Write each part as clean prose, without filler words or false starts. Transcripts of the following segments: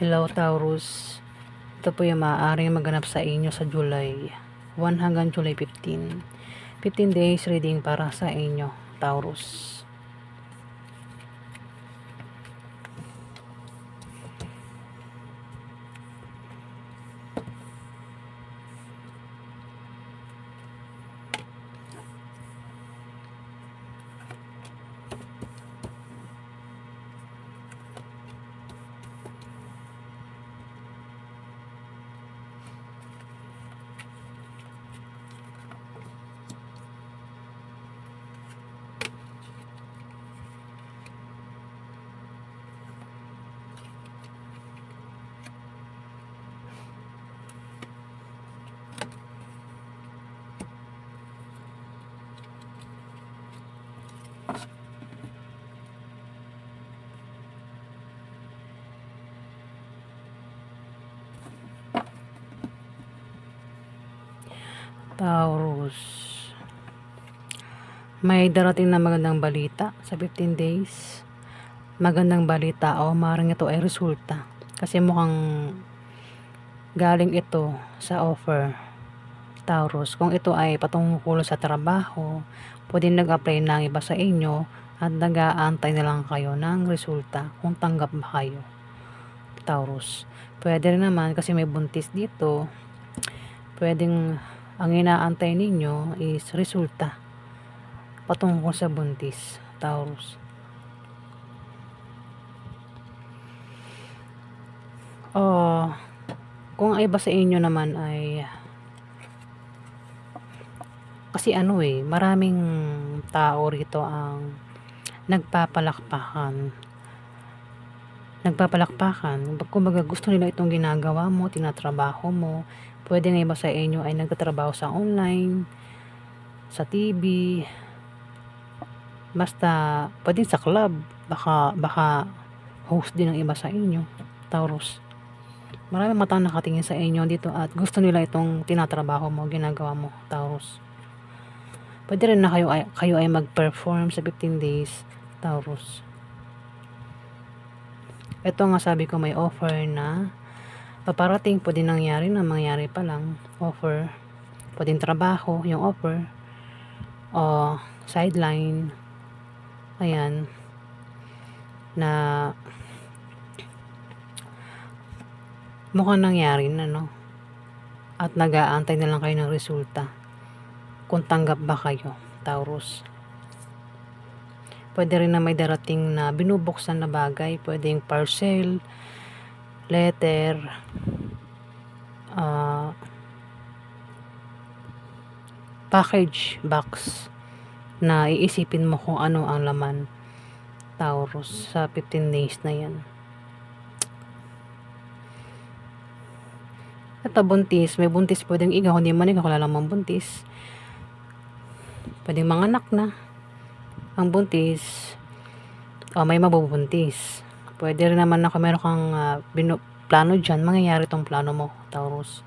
Hello Taurus, ito po yung maaaring maganap sa inyo sa July 1 hanggang July 15. 15 days reading para sa inyo, Taurus. Taurus, may darating na magandang balita sa 15 days. Magandang balita o maaaring ito ay resulta kasi mukhang galing ito sa offer, Taurus. Kung ito ay patungkol sa trabaho, pwedeng nag-apply na ang iba sa inyo at nag-aantay na lang kayo ng resulta kung tanggap ba kayo, Taurus. Pwede rin naman kasi may buntis dito, pwedeng ang inaantay ninyo is resulta patungkol sa buntis, Taurus. Kung ay iba sa inyo naman ay kasi maraming tao rito ang nagpapalakpakan. Kumbaga gusto nila itong ginagawa mo, tinatrabaho mo. Pwede nga iba sa inyo ay nagtatrabaho sa online, sa TV, basta pwede sa club, baka host din ng iba sa inyo, Taurus. Maraming matang nakatingin sa inyo dito at gusto nila itong tinatrabaho mo, ginagawa mo, Taurus. Pwede rin na kayo ay mag-perform sa 15 days, Taurus. Ito nga sabi ko, may offer na paparating, pwede mangyari pa lang, offer. Pwedeng trabaho, yung offer, o sideline, ayan, na mukhang nangyari na, no? At nag-aantay na lang kayo ng resulta kung tanggap ba kayo, Taurus. Pwede rin na may darating na binubuksan na bagay, pwedeng parcel, letter, package box na iisipin mo kung ano ang laman, Taurus, sa 15 days na yan. At buntis, may buntis, pwedeng ikaw, hindi man ikaw lalamang buntis, pwedeng manganak na ang buntis, o may mabubuntis. Pwede rin naman na kung meron kang plano dyan, mangyayari tong plano mo, Taurus.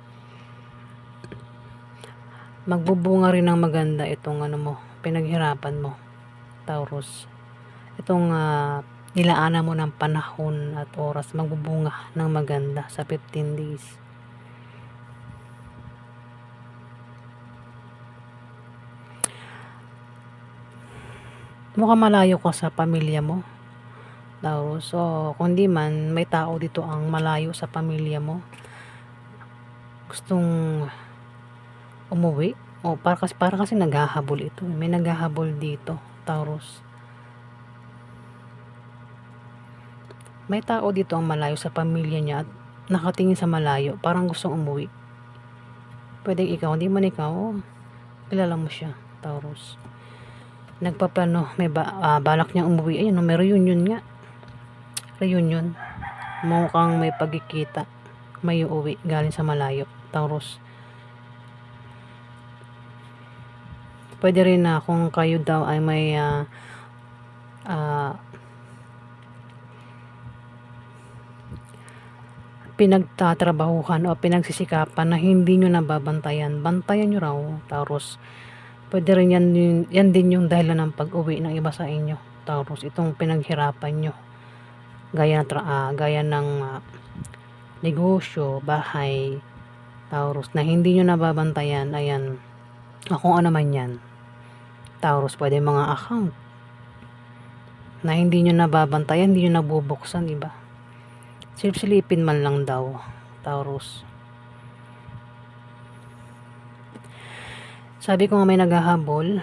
Magbubunga rin ng maganda itong pinaghirapan mo, Taurus. Itong nilaanan mo ng panahon at oras, magbubunga ng maganda sa 15 days. Mukhang malayo ka sa pamilya mo, Taurus. So, kung di man, may tao dito ang malayo sa pamilya mo, gustong umuwi, o para kasi naghahabol ito. May naghahabol dito, Taurus. May tao dito ang malayo sa pamilya niya at nakatingin sa malayo, parang gustong umuwi. Pwedeng ikaw, hindi man ikaw, kilala mo siya, Taurus. Nagpaplano, may balak niyang umuwi. Ayun, may reunion nga. Reunion. Mukhang may pagkikita. May uuwi galing sa malayo, Taurus. Pwede rin na kung kayo daw ay may pinagtatrabahuhan o pinagsisikapan na hindi nyo nababantayan, bantayan nyo raw, Taurus. Pwede rin yan din yung dahilan ng pag-uwi ng iba sa inyo, Taurus. Itong pinaghirapan nyo, gaya ng negosyo, bahay, Taurus, na hindi nyo nababantayan, ayan, kung ano man yan. Taurus, pwede mga account na hindi nyo nababantayan, hindi nyo nabubuksan, diba? Silip-silipin man lang daw, Taurus. Sabi ko nga may naghahabol.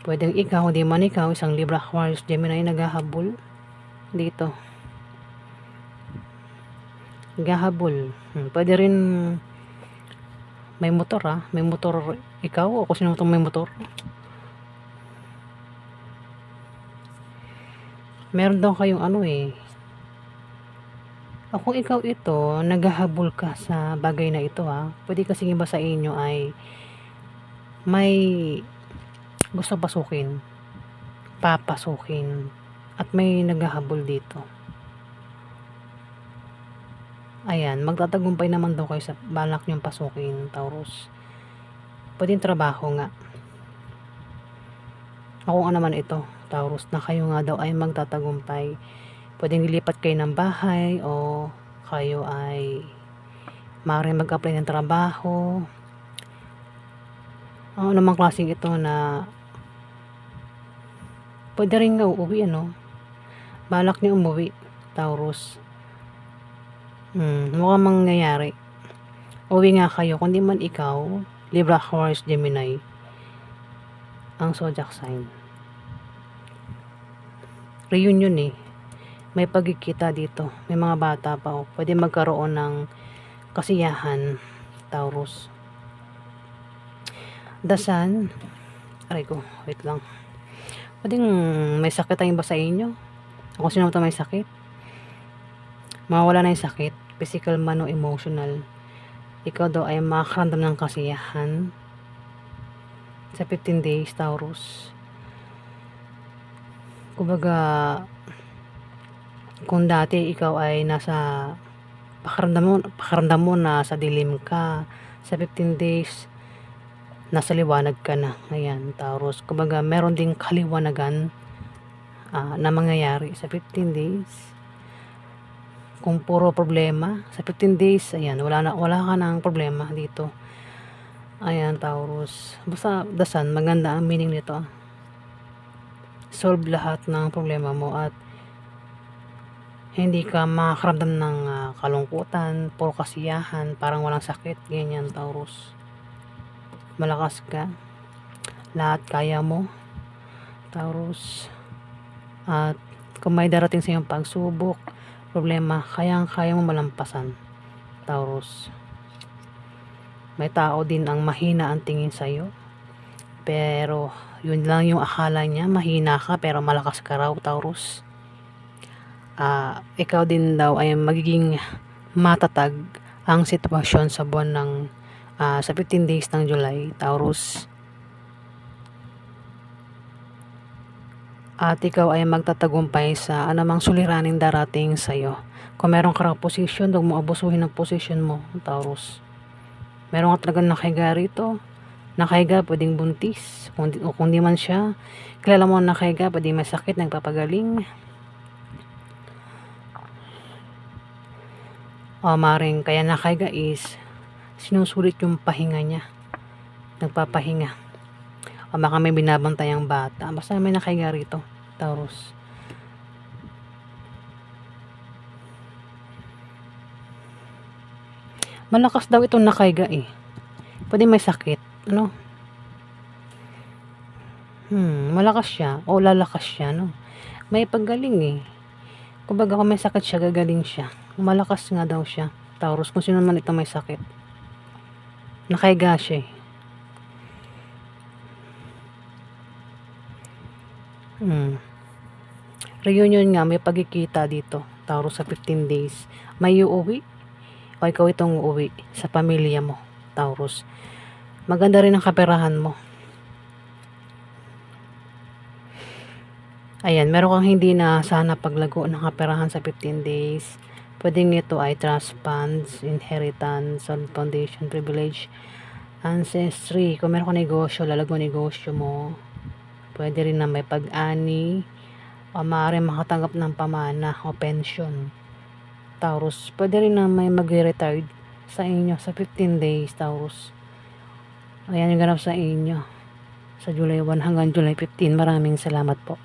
Pwedeng ikaw, di man ikaw, isang Libra, Aquarius, Gemini naghahabol dito. Naghahabol. Pwede rin may motor may motor ikaw o kung sino may motor. Meron daw kayong kung ikaw ito, naghahabol ka sa bagay na ito pwede kasi iba sa inyo ay may gusto papasukin at may naghahabol dito. Ayan, magtatagumpay naman daw kayo sa balak nyong pasukin, Taurus. Pwedeng trabaho nga. Ako nga naman ito, Taurus, na kayo nga daw ay magtatagumpay. Pwedeng lilipat kayo ng bahay o kayo ay maaaring mag-apply ng trabaho. Ano namang klaseng ito na pwede rin nga uuwi, balak niyo umuwi, Taurus. Mukhang mangyayari. Uwi nga kayo, kundi man ikaw, Libra, Aquarius, Gemini, ang zodiac sign. Reunion may pagkikita dito. May mga bata pa pwede magkaroon ng kasiyahan, Taurus. Dasan, aray ko, wait lang. Pwedeng may sakit tayong ba sa inyo? Ako sino may sakit? Mawawala na yung sakit, physical man o emotional. Ikaw daw ay makakaramdam ng kasiyahan sa 15 days, Taurus. Kumbaga, kung dati ikaw ay nasa pakaramdam mo na sa dilim ka, sa 15 days nasa liwanag ka na. Ayan, Taurus. Kumbaga, meron ding kaliwanagan na mangyayari sa 15 days. Kung puro problema, sa 15 days, ayan, wala ka ng problema dito. Ayan, Taurus. Basta, dasan, maganda ang meaning nito. Solve lahat ng problema mo at hindi ka makakaramdam ng kalungkutan, puro kasiyahan, parang walang sakit, ganyan, Taurus. Malakas ka, lahat kaya mo, Taurus. At kung may darating sa iyong pagsubok, problema, kaya mo malampasan, Taurus. May tao din ang mahina ang tingin sa iyo, pero yun lang yung akala niya, mahina ka pero malakas ka raw, Taurus. Ikaw din daw ay magiging matatag ang sitwasyon sa buwan ng sa 15 days ng July, Taurus. At ikaw ay magtatagumpay sa anumang suliraning darating sa iyo. Kung meron ka raw posisyon, huwag mo abusuhin ang posisyon mo, Taurus. Meron ka talagang nakahiga rito. Nakahiga, pwedeng buntis. Kung di man siya, kilala mo nakahiga, pwedeng may sakit, nagpapagaling. Maring kaya nakahiga is sinusulit yung pahinga niya. Nagpapahinga. O baka may binabantayang bata. Basta may nakahiga rito, Taurus. Malakas daw itong nakahiga Pwede may sakit, malakas siya o lalakas siya, May paggaling Kumbaga kung may sakit siya, gagaling siya. Malakas nga daw siya, Taurus, kung sino man ito may sakit. Nakahiga siya Reunion nga, may pagkikita dito, Taurus, sa 15 days. May uuwi o ikaw itong uuwi sa pamilya mo, Taurus. Maganda rin ang kaperahan mo. Ayan, meron kang hindi na sana paglago ng kaperahan sa 15 days. Pwedeng ito ay trust funds, inheritance, foundation, privilege, ancestry. Kung meron kang negosyo, lalago negosyo mo. Pwede rin na may pag-ani o maaaring makatanggap ng pamana o pension. Taurus. Pwede rin na may mag-retired sa inyo sa 15 days, Taurus. Ayan yung ganap sa inyo. Sa July 1 hanggang July 15. Maraming salamat po.